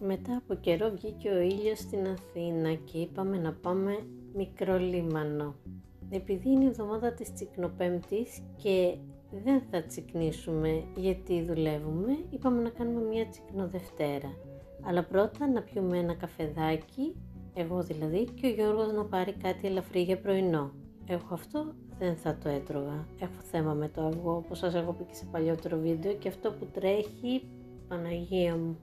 Μετά από καιρό βγήκε ο ήλιος στην Αθήνα και είπαμε να πάμε Μικρό Λίμανο. Επειδή είναι η εβδομάδα της Τσικνοπέμπτης και δεν θα τσικνήσουμε γιατί δουλεύουμε, είπαμε να κάνουμε μια Τσικνοδευτέρα. Αλλά πρώτα να πιούμε ένα καφεδάκι, εγώ δηλαδή, και ο Γιώργος να πάρει κάτι ελαφρύ για πρωινό. Εγώ αυτό δεν θα το έτρωγα. Έχω θέμα με το αυγό, όπως σας έχω πει και σε παλιότερο βίντεο, και αυτό που τρέχει, Παναγία μου.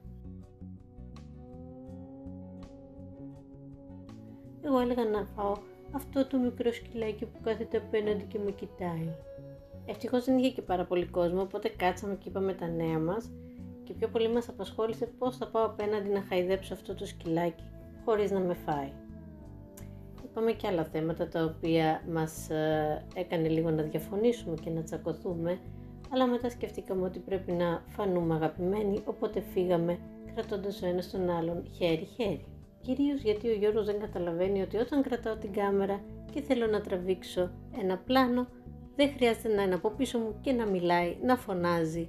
Εγώ έλεγα να φάω αυτό το μικρό σκυλάκι που κάθεται απέναντι και με κοιτάει. Ευτυχώς δεν είχε και πάρα πολύ κόσμο, οπότε κάτσαμε και είπαμε τα νέα μας και πιο πολύ μας απασχόλησε πώς θα πάω απέναντι να χαϊδέψω αυτό το σκυλάκι χωρίς να με φάει. Είπαμε και άλλα θέματα τα οποία μας έκανε λίγο να διαφωνήσουμε και να τσακωθούμε, αλλά μετά σκεφτήκαμε ότι πρέπει να φανούμε αγαπημένοι, οπότε φύγαμε κρατώντας ο ένας τον άλλον χέρι-χέρι. Κυρίως γιατί ο Γιώργος δεν καταλαβαίνει ότι όταν κρατάω την κάμερα και θέλω να τραβήξω ένα πλάνο, δεν χρειάζεται να είναι από πίσω μου και να μιλάει, να φωνάζει,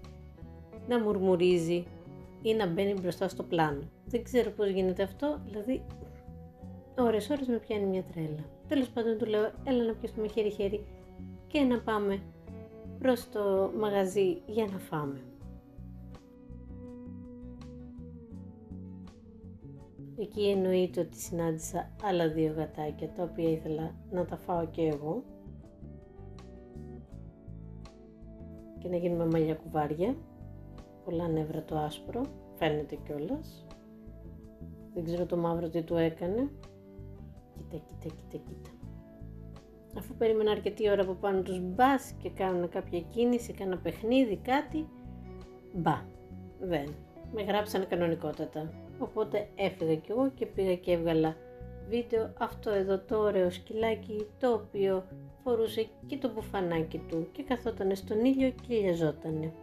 να μουρμουρίζει ή να μπαίνει μπροστά στο πλάνο. Δεν ξέρω πώς γίνεται αυτό, δηλαδή ώρες με πιάνει μια τρέλα. Τέλος πάντων του λέω, έλα να πιάσουμε χέρι-χέρι και να πάμε προς το μαγαζί για να φάμε. Εκεί εννοείται ότι συνάντησα άλλα 2 γατάκια, τα οποία ήθελα να τα φάω και εγώ και να γίνουμε μαλλιά κουβάρια. Πολλά νεύρα το άσπρο, φαίνεται κιόλας. Δεν ξέρω το μαύρο τι του έκανε. Κοίτα. Αφού περίμενα αρκετή ώρα από πάνω τους μπας και κάνουν κάποια κίνηση, κάνα παιχνίδι, κάτι, δεν. Με γράψανε κανονικότατα. Οπότε έφυγα κι εγώ και πήγα και έβγαλα βίντεο αυτό εδώ το ωραίο σκυλάκι, το οποίο φορούσε και το μπουφανάκι του και καθότανε στον ήλιο και λιαζότανε.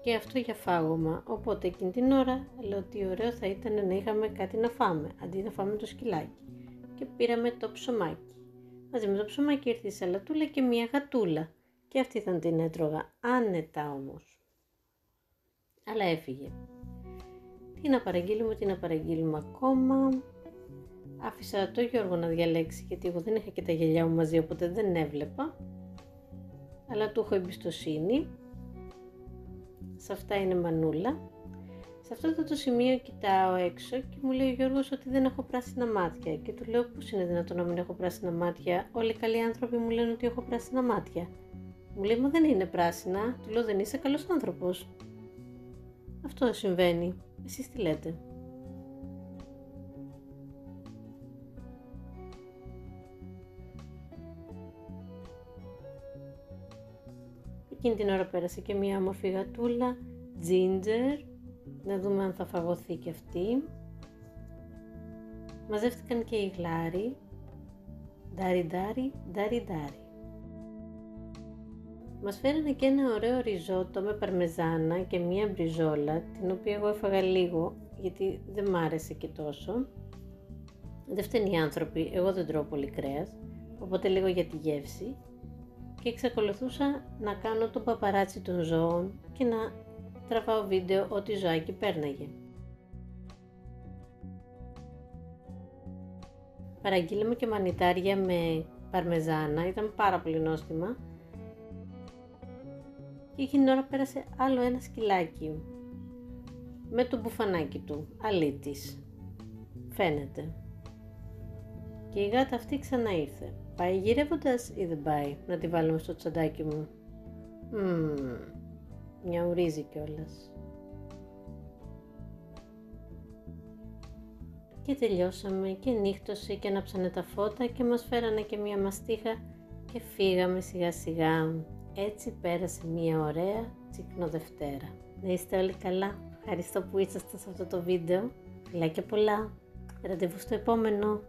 Και αυτό για φάγωμα, οπότε εκείνη την ώρα λέω ότι ωραίο θα ήταν να είχαμε κάτι να φάμε, αντί να φάμε το σκυλάκι. Και πήραμε το ψωμάκι. Μαζί με το ψωμάκι ήρθε η σαλατούλα και μια γατούλα. Και αυτή θα την έτρωγα άνετα όμως. Αλλά έφυγε. Τι να παραγγείλουμε ακόμα. Άφησα το Γιώργο να διαλέξει, γιατί εγώ δεν είχα και τα γυαλιά μου μαζί, οπότε δεν έβλεπα. Αλλά του έχω εμπιστοσύνη. Σε αυτά είναι μανούλα. Σε αυτό το σημείο κοιτάω έξω και μου λέει ο Γιώργος ότι δεν έχω πράσινα μάτια. Και του λέω, πώς είναι δυνατόν να μην έχω πράσινα μάτια? Όλοι οι καλοί άνθρωποι μου λένε ότι έχω πράσινα μάτια. Μου λέει, μα δεν είναι πράσινα. Του λέω, δεν είσαι καλός άνθρωπος. Αυτό συμβαίνει. Εσείς τι λέτε? Εκείνη την ώρα πέρασε και μια όμορφη γατούλα, Ginger, να δούμε αν θα φαγωθεί και αυτή. Μαζεύτηκαν και οι γλάροι, ντάρι. Μας φέρανε και ένα ωραίο ριζότο με παρμεζάνα και μια μπριζόλα, την οποία εγώ έφαγα λίγο γιατί δεν μ' άρεσε και τόσο. Δεν φταίνουν οι άνθρωποι, εγώ δεν τρώω πολύ κρέας, οπότε λίγο για τη γεύση. Και εξακολουθούσα να κάνω το παπαράτσι των ζώων και να τραβάω βίντεο ό,τι ζωάκι πέρναγε. Παραγγείλαμε και μανιτάρια με παρμεζάνα, ήταν πάρα πολύ νόστιμα. Και εκείνη την ώρα πέρασε άλλο ένα σκυλάκι με το μπουφανάκι του, αλήτης, φαίνεται. Και η γάτα αυτή ξανά ήρθε. Πάει γυρεύοντας ή δεν πάει? Να τη βάλουμε στο τσαντάκι μου. Μιαουρίζει κιόλας. Και τελειώσαμε και νύχτωσε και ανάψανε τα φώτα και μας φέρανε και μια μαστίχα και φύγαμε σιγά σιγά. Έτσι πέρασε μια ωραία Τσικνοδευτέρα. Να είστε όλοι καλά. Ευχαριστώ που ήσασταν σε αυτό το βίντεο. Φιλάκια πολλά. Ραντεβού στο επόμενο.